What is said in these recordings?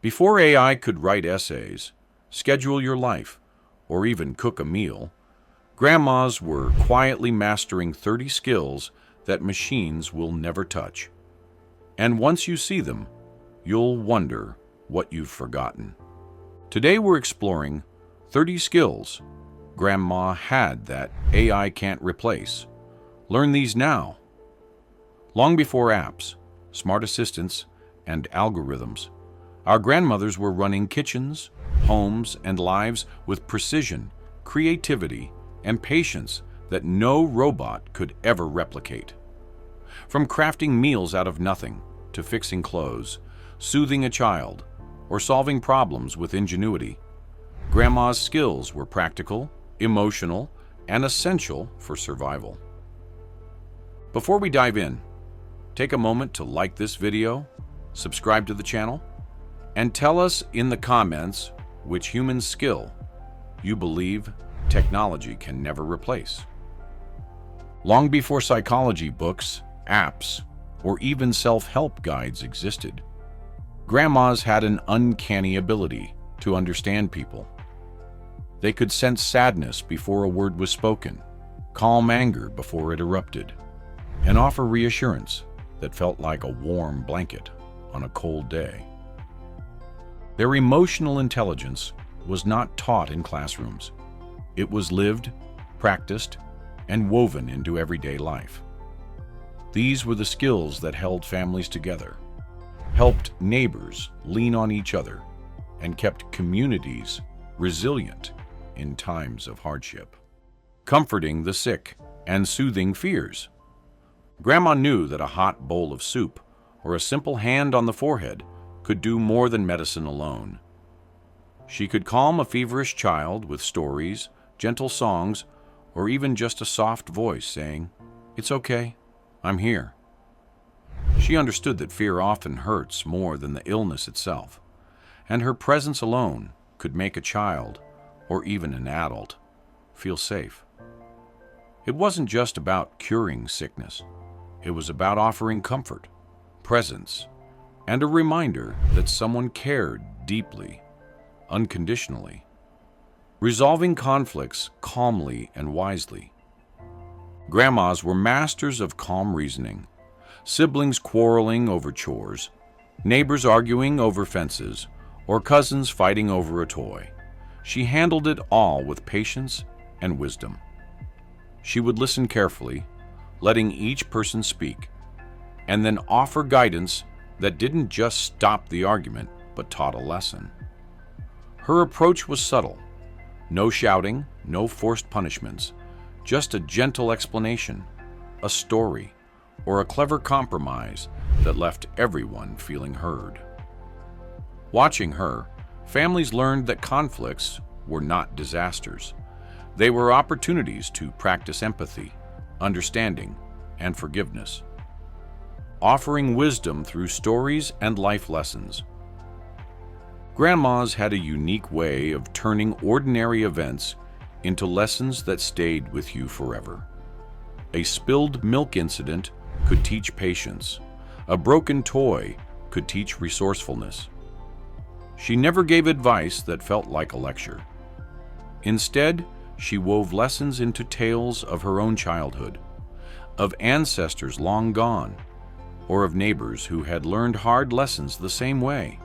Before AI could write essays, schedule your life, or even cook a meal, grandmas were quietly mastering 30 skills that machines will never touch. And once you see them, you'll wonder what you've forgotten. Today we're exploring 30 skills Grandma had that AI can't replace. Learn these now. Long before apps, smart assistants, and algorithms, our grandmothers were running kitchens, homes, and lives with precision, creativity, and patience that no robot could ever replicate. From crafting meals out of nothing to fixing clothes, soothing a child, or solving problems with ingenuity, Grandma's skills were practical, emotional, and essential for survival. Before we dive in, take a moment to like this video, subscribe to the channel, and tell us in the comments which human skill you believe technology can never replace. Long before psychology books, apps, or even self-help guides existed, grandmas had an uncanny ability to understand people. They could sense sadness before a word was spoken, calm anger before it erupted, and offer reassurance that felt like a warm blanket on a cold day. Their emotional intelligence was not taught in classrooms. It was lived, practiced, and woven into everyday life. These were the skills that held families together, helped neighbors lean on each other, and kept communities resilient in times of hardship. Comforting the sick and soothing fears. Grandma knew that a hot bowl of soup or a simple hand on the forehead could do more than medicine alone. She could calm a feverish child with stories, gentle songs, or even just a soft voice saying, "It's okay, I'm here." She understood that fear often hurts more than the illness itself, and her presence alone could make a child, or even an adult, feel safe. It wasn't just about curing sickness. It was about offering comfort, presence, and a reminder that someone cared deeply, unconditionally. Resolving conflicts calmly and wisely. Grandmas were masters of calm reasoning. Siblings quarreling over chores, neighbors arguing over fences, or cousins fighting over a toy. She handled it all with patience and wisdom. She would listen carefully, letting each person speak, and then offer guidance that didn't just stop the argument, but taught a lesson. Her approach was subtle. No shouting, no forced punishments, just a gentle explanation, a story, or a clever compromise that left everyone feeling heard. Watching her, families learned that conflicts were not disasters. They were opportunities to practice empathy, understanding, and forgiveness, offering wisdom through stories and life lessons. Grandmas had a unique way of turning ordinary events into lessons that stayed with you forever. A spilled milk incident could teach patience. A broken toy could teach resourcefulness. She never gave advice that felt like a lecture. Instead, she wove lessons into tales of her own childhood, of ancestors long gone, or of neighbors who had learned hard lessons the same way.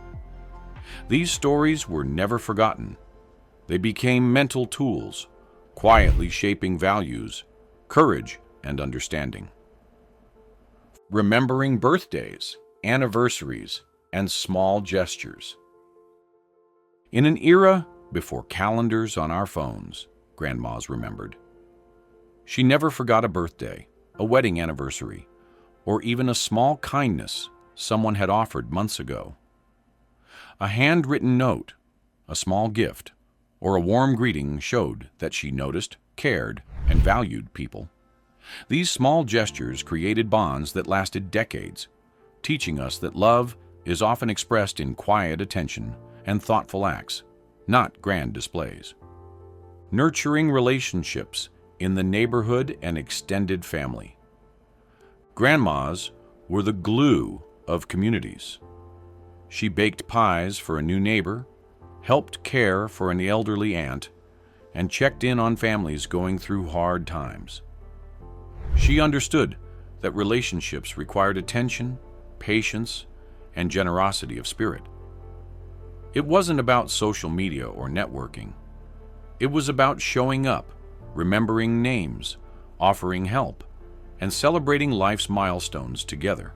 These stories were never forgotten. They became mental tools, quietly shaping values, courage, and understanding. Remembering birthdays, anniversaries, and small gestures. In an era before calendars on our phones, grandmas remembered. She never forgot a birthday, a wedding anniversary, or even a small kindness someone had offered months ago. A handwritten note, a small gift, or a warm greeting showed that she noticed, cared, and valued people. These small gestures created bonds that lasted decades, teaching us that love is often expressed in quiet attention and thoughtful acts, not grand displays. Nurturing relationships in the neighborhood and extended family. Grandmas were the glue of communities. She baked pies for a new neighbor, helped care for an elderly aunt, and checked in on families going through hard times. She understood that relationships required attention, patience, and generosity of spirit. It wasn't about social media or networking. It was about showing up, remembering names, offering help, and celebrating life's milestones together.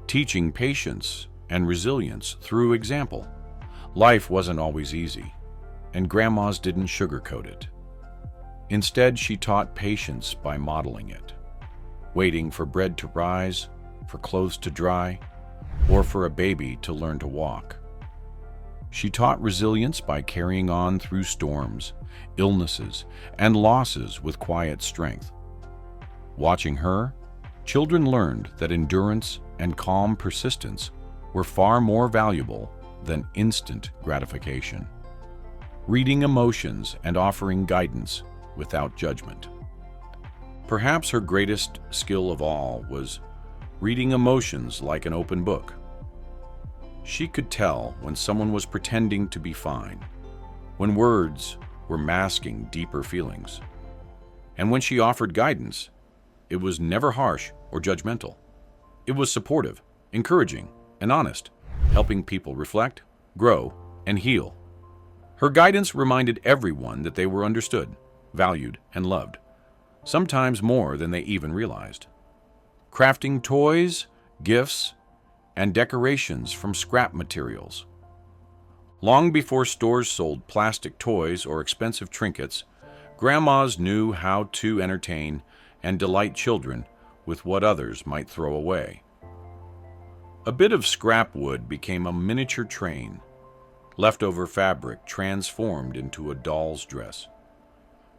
Teaching patience and resilience through example. Life wasn't always easy, and grandmas didn't sugarcoat it. Instead, she taught patience by modeling it, waiting for bread to rise, for clothes to dry, or for a baby to learn to walk. She taught resilience by carrying on through storms, illnesses, and losses with quiet strength. Watching her, children learned that endurance and calm persistence were far more valuable than instant gratification. Reading emotions and offering guidance without judgment. Perhaps her greatest skill of all was reading emotions like an open book. She could tell when someone was pretending to be fine, when words were masking deeper feelings. And when she offered guidance, it was never harsh or judgmental. It was supportive, encouraging, and honest, helping people reflect, grow, and heal. Her guidance reminded everyone that they were understood, valued, and loved, sometimes more than they even realized. Crafting toys, gifts, and decorations from scrap materials. Long before stores sold plastic toys or expensive trinkets, grandmas knew how to entertain and delight children with what others might throw away. A bit of scrap wood became a miniature train, leftover fabric transformed into a doll's dress.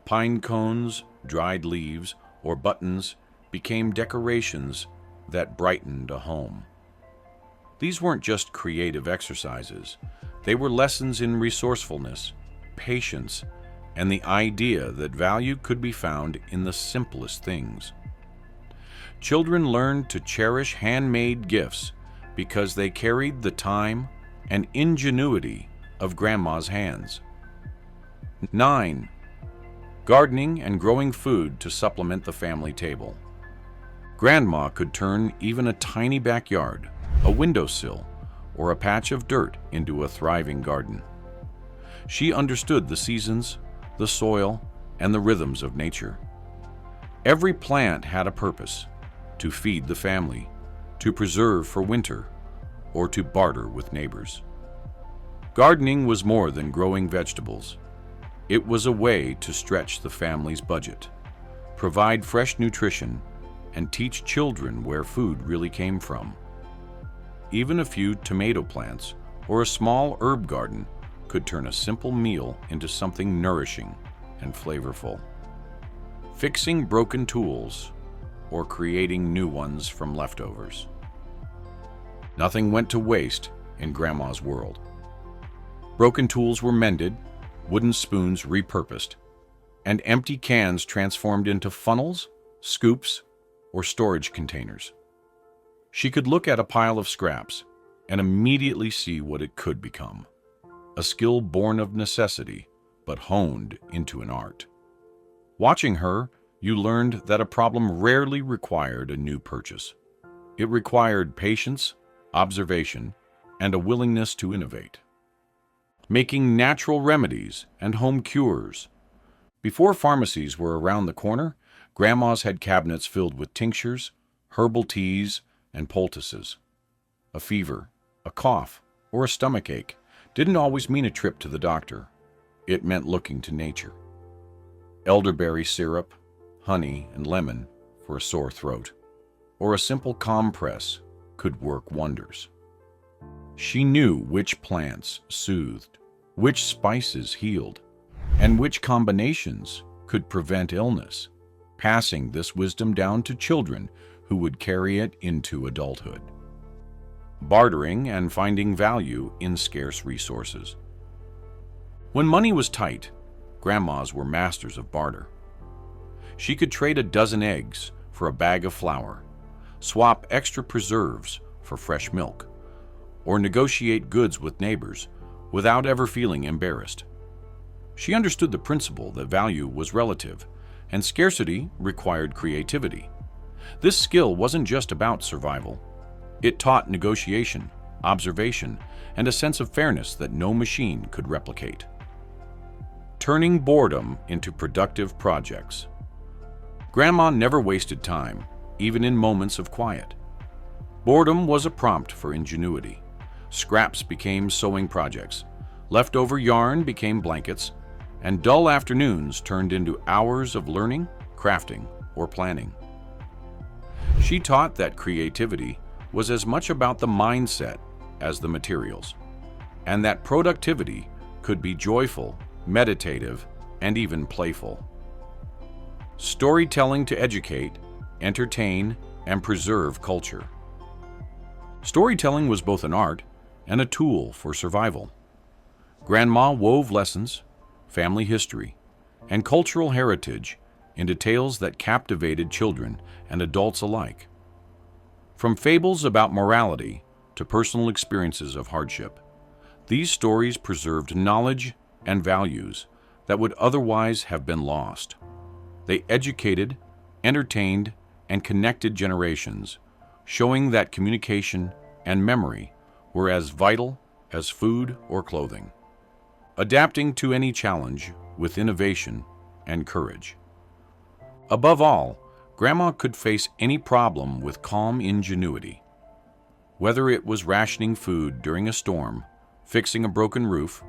Pine cones, dried leaves, or buttons became decorations that brightened a home. These weren't just creative exercises. They were lessons in resourcefulness, patience, and the idea that value could be found in the simplest things. Children learned to cherish handmade gifts because they carried the time and ingenuity of grandma's hands. 9. Gardening and growing food to supplement the family table. Grandma could turn even a tiny backyard, a windowsill, or a patch of dirt into a thriving garden. She understood the seasons, the soil, and the rhythms of nature. Every plant had a purpose: to feed the family, to preserve for winter, or to barter with neighbors. Gardening was more than growing vegetables. It was a way to stretch the family's budget, provide fresh nutrition, and teach children where food really came from. Even a few tomato plants or a small herb garden could turn a simple meal into something nourishing and flavorful. Fixing broken tools or creating new ones from leftovers. Nothing went to waste in Grandma's world. Broken tools were mended, wooden spoons repurposed, and empty cans transformed into funnels, scoops, or storage containers. She could look at a pile of scraps and immediately see what it could become. A skill born of necessity, but honed into an art. Watching her, you learned that a problem rarely required a new purchase. It required patience, observation, and a willingness to innovate. Making natural remedies and home cures. Before pharmacies were around the corner, grandmas had cabinets filled with tinctures, herbal teas, and poultices. A fever, a cough, or a stomachache didn't always mean a trip to the doctor. It meant looking to nature. Elderberry syrup, honey, and lemon for a sore throat, or a simple compress could work wonders. She knew which plants soothed, which spices healed, and which combinations could prevent illness, passing this wisdom down to children who would carry it into adulthood. Bartering and finding value in scarce resources. When money was tight, grandmas were masters of barter. She could trade a dozen eggs for a bag of flour, swap extra preserves for fresh milk, or negotiate goods with neighbors without ever feeling embarrassed. She understood the principle that value was relative and scarcity required creativity. This skill wasn't just about survival. It taught negotiation, observation, and a sense of fairness that no machine could replicate. Turning boredom into productive projects. Grandma never wasted time, even in moments of quiet. Boredom was a prompt for ingenuity. Scraps became sewing projects, leftover yarn became blankets, and dull afternoons turned into hours of learning, crafting, or planning. She taught that creativity was as much about the mindset as the materials, and that productivity could be joyful, meditative, and even playful. Storytelling to educate, entertain, and preserve culture. Storytelling was both an art and a tool for survival. Grandma wove lessons, family history, and cultural heritage into tales that captivated children and adults alike. From fables about morality to personal experiences of hardship, these stories preserved knowledge and values that would otherwise have been lost. They educated, entertained, and connected generations, showing that communication and memory were as vital as food or clothing. Adapting to any challenge with innovation and courage. Above all, Grandma could face any problem with calm ingenuity. Whether it was rationing food during a storm, fixing a broken roof,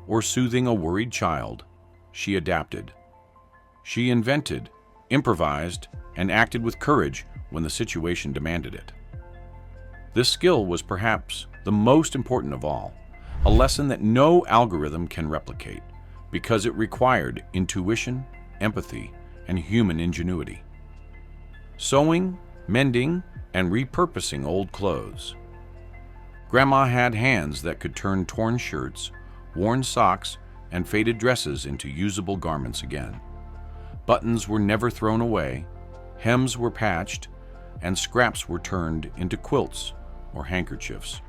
or soothing a worried child, she adapted. She invented, improvised, and acted with courage when the situation demanded it. This skill was perhaps the most important of all, a lesson that no algorithm can replicate because it required intuition, empathy, and human ingenuity. Sewing, mending, and repurposing old clothes. Grandma had hands that could turn torn shirts, worn socks, and faded dresses into usable garments again. Buttons were never thrown away, hems were patched, and scraps were turned into quilts or handkerchiefs.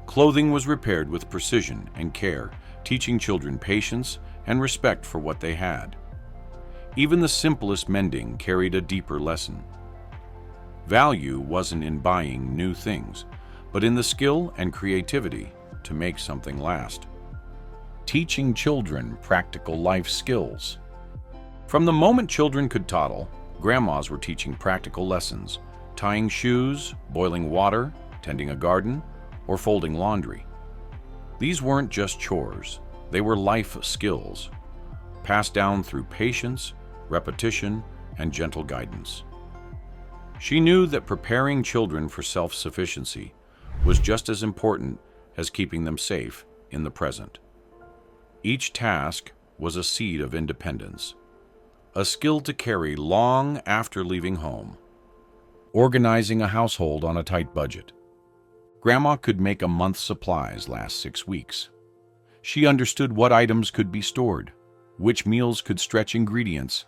Clothing was repaired with precision and care, teaching children patience and respect for what they had. Even the simplest mending carried a deeper lesson. Value wasn't in buying new things, but in the skill and creativity to make something last. Teaching children practical life skills. From the moment children could toddle, grandmas were teaching practical lessons, tying shoes, boiling water, tending a garden, or folding laundry. These weren't just chores, they were life skills, passed down through patience, repetition, and gentle guidance. She knew that preparing children for self-sufficiency was just as important as keeping them safe in the present. Each task was a seed of independence, a skill to carry long after leaving home. Organizing a household on a tight budget. Grandma could make a month's supplies last 6 weeks. She understood what items could be stored, which meals could stretch ingredients,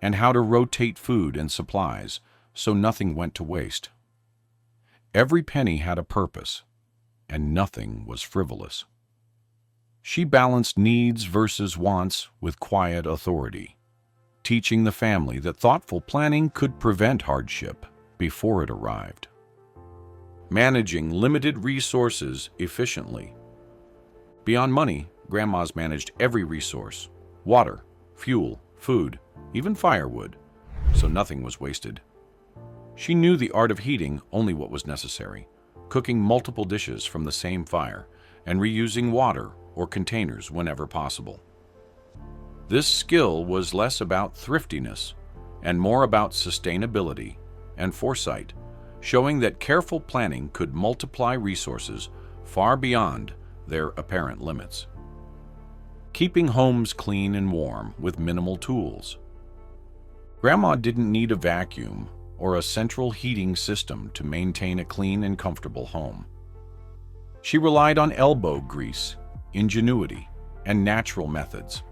and how to rotate food and supplies so nothing went to waste. Every penny had a purpose, and nothing was frivolous. She balanced needs versus wants with quiet authority, teaching the family that thoughtful planning could prevent hardship before it arrived. Managing limited resources efficiently. Beyond money, grandmas managed every resource: water, fuel, food, even firewood, so nothing was wasted. She knew the art of heating only what was necessary, cooking multiple dishes from the same fire, and reusing water or containers whenever possible. This skill was less about thriftiness and more about sustainability and foresight, showing that careful planning could multiply resources far beyond their apparent limits. Keeping homes clean and warm with minimal tools. Grandma didn't need a vacuum or a central heating system to maintain a clean and comfortable home. She relied on elbow grease, ingenuity, and natural methods,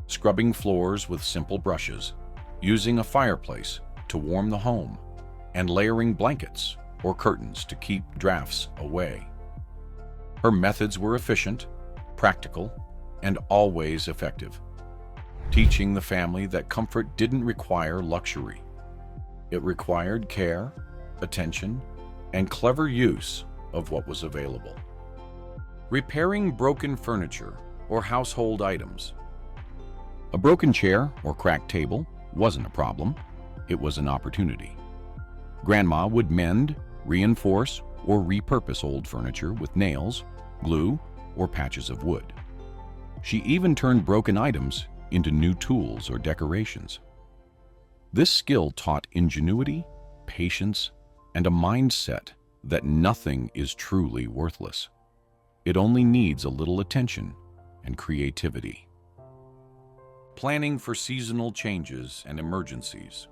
scrubbing floors with simple brushes, using a fireplace to warm the home, and layering blankets or curtains to keep drafts away. Her methods were efficient, practical, and always effective, teaching the family that comfort didn't require luxury. It required care, attention, and clever use of what was available. Repairing broken furniture or household items. A broken chair or cracked table wasn't a problem, it was an opportunity. Grandma would mend, reinforce, or repurpose old furniture with nails, glue, or patches of wood. She even turned broken items into new tools or decorations. This skill taught ingenuity, patience, and a mindset that nothing is truly worthless. It only needs a little attention and creativity. Planning for seasonal changes and emergencies.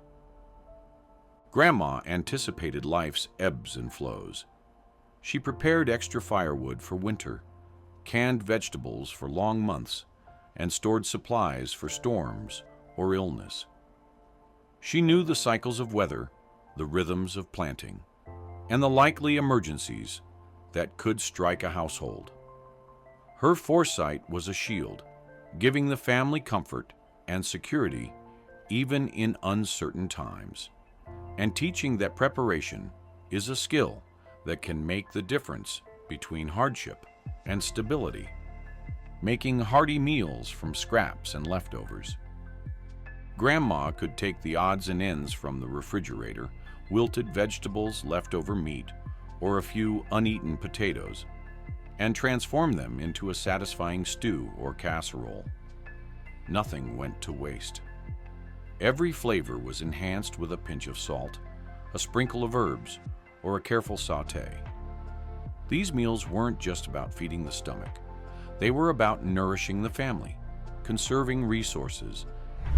Grandma anticipated life's ebbs and flows. She prepared extra firewood for winter, canned vegetables for long months, and stored supplies for storms or illness. She knew the cycles of weather, the rhythms of planting, and the likely emergencies that could strike a household. Her foresight was a shield, giving the family comfort and security even in uncertain times, and teaching that preparation is a skill that can make the difference between hardship and stability, making hearty meals from scraps and leftovers. Grandma could take the odds and ends from the refrigerator, wilted vegetables, leftover meat, or a few uneaten potatoes, and transform them into a satisfying stew or casserole. Nothing went to waste. Every flavor was enhanced with a pinch of salt, a sprinkle of herbs, or a careful sauté. These meals weren't just about feeding the stomach. They were about nourishing the family, conserving resources,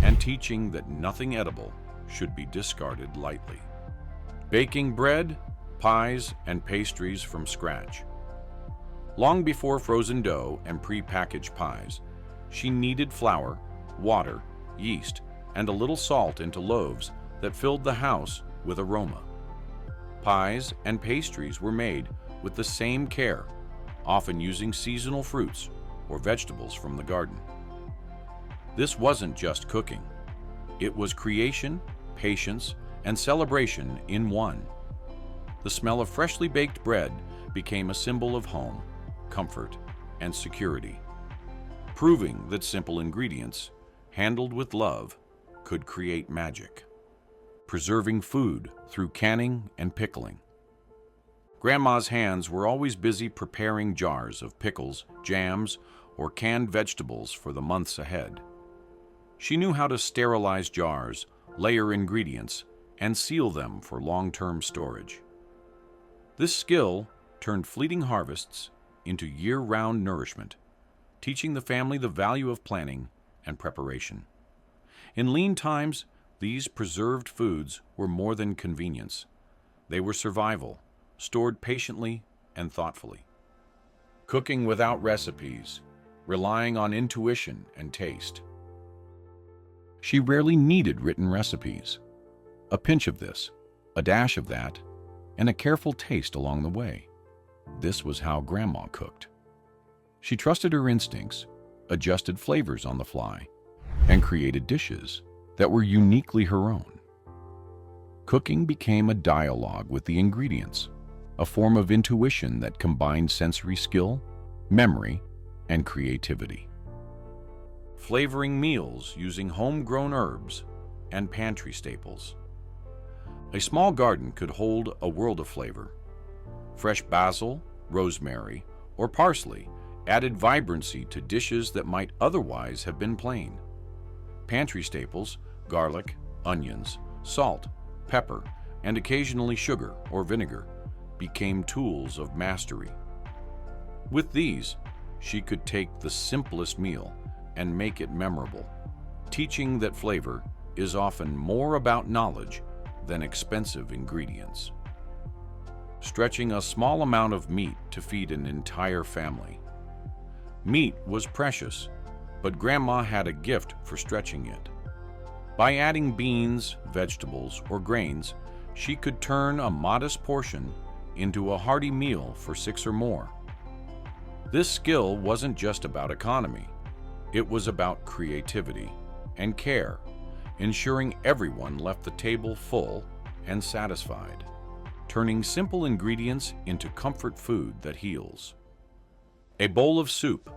and teaching that nothing edible should be discarded lightly. Baking bread, pies, and pastries from scratch. Long before frozen dough and pre-packaged pies, she kneaded flour, water, yeast, and a little salt into loaves that filled the house with aroma. Pies and pastries were made with the same care, often using seasonal fruits or vegetables from the garden. This wasn't just cooking. It was creation, patience, and celebration in one. The smell of freshly baked bread became a symbol of home, comfort, and security, proving that simple ingredients, handled with love, could create magic. Preserving food through canning and pickling. Grandma's hands were always busy preparing jars of pickles, jams, or canned vegetables for the months ahead. She knew how to sterilize jars, layer ingredients, and seal them for long-term storage. This skill turned fleeting harvests into year-round nourishment, teaching the family the value of planning and preparation. In lean times, these preserved foods were more than convenience. They were survival, stored patiently and thoughtfully. Cooking without recipes, relying on intuition and taste. She rarely needed written recipes. A pinch of this, a dash of that, and a careful taste along the way. This was how Grandma cooked. She trusted her instincts, adjusted flavors on the fly, and created dishes that were uniquely her own. Cooking became a dialogue with the ingredients, a form of intuition that combined sensory skill, memory, and creativity. Flavoring meals using homegrown herbs and pantry staples. A small garden could hold a world of flavor. Fresh basil, rosemary, or parsley added vibrancy to dishes that might otherwise have been plain. Pantry staples, garlic, onions, salt, pepper, and occasionally sugar or vinegar, became tools of mastery. With these, she could take the simplest meal and make it memorable, teaching that flavor is often more about knowledge than expensive ingredients. Stretching a small amount of meat to feed an entire family. Meat was precious, but Grandma had a gift for stretching it. By adding beans, vegetables, or grains, she could turn a modest portion into a hearty meal for 6 or more. This skill wasn't just about economy. It was about creativity and care, ensuring everyone left the table full and satisfied, turning simple ingredients into comfort food that heals. A bowl of soup,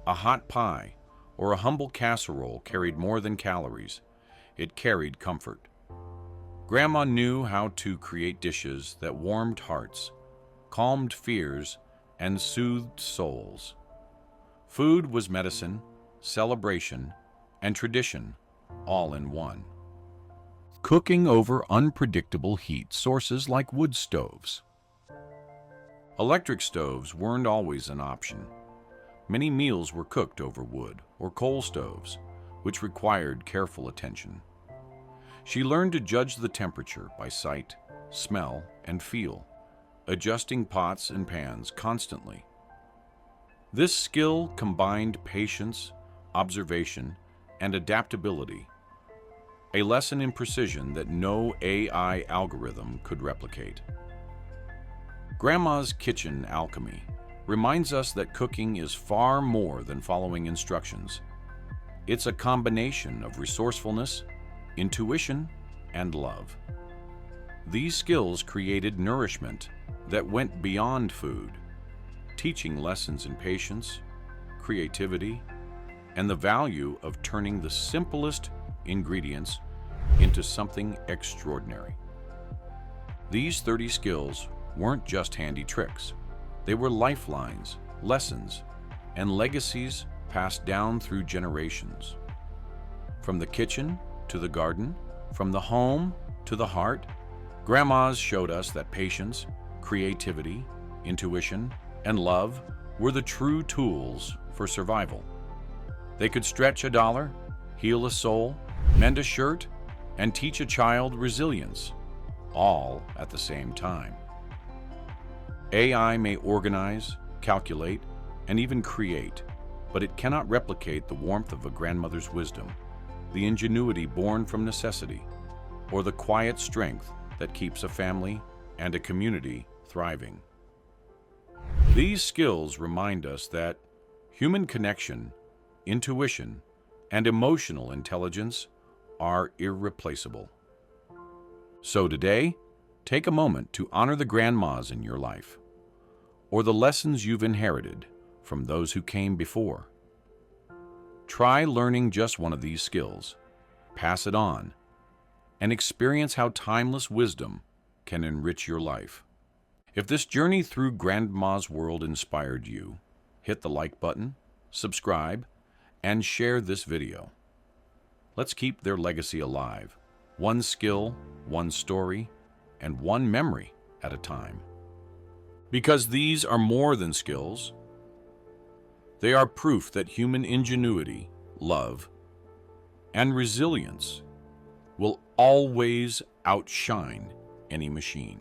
a hot pie, or a humble casserole carried more than calories. It carried comfort. Grandma knew how to create dishes that warmed hearts, calmed fears, and soothed souls. Food was medicine, celebration, and tradition, all in one. Cooking over unpredictable heat sources like wood stoves. Electric stoves weren't always an option. Many meals were cooked over wood or coal stoves, which required careful attention. She learned to judge the temperature by sight, smell, and feel, adjusting pots and pans constantly. This skill combined patience, observation, and adaptability, a lesson in precision that no AI algorithm could replicate. Grandma's kitchen alchemy reminds us that cooking is far more than following instructions. It's a combination of resourcefulness, intuition, and love. These skills created nourishment that went beyond food, teaching lessons in patience, creativity, and the value of turning the simplest ingredients into something extraordinary. These 30 skills weren't just handy tricks. They were lifelines, lessons, and legacies passed down through generations. From the kitchen to the garden, from the home to the heart, grandmas showed us that patience, creativity, intuition, and love were the true tools for survival. They could stretch a dollar, heal a soul, mend a shirt, and teach a child resilience, all at the same time. AI may organize, calculate, and even create, but it cannot replicate the warmth of a grandmother's wisdom, the ingenuity born from necessity, or the quiet strength that keeps a family and a community thriving. These skills remind us that human connection, intuition, and emotional intelligence are irreplaceable. So today, take a moment to honor the grandmas in your life, or the lessons you've inherited from those who came before. Try learning just one of these skills, pass it on, and experience how timeless wisdom can enrich your life. If this journey through Grandma's world inspired you, hit the like button, subscribe, and share this video. Let's keep their legacy alive, one skill, one story, and one memory at a time. Because these are more than skills. They are proof that human ingenuity, love, and resilience will always outshine any machine.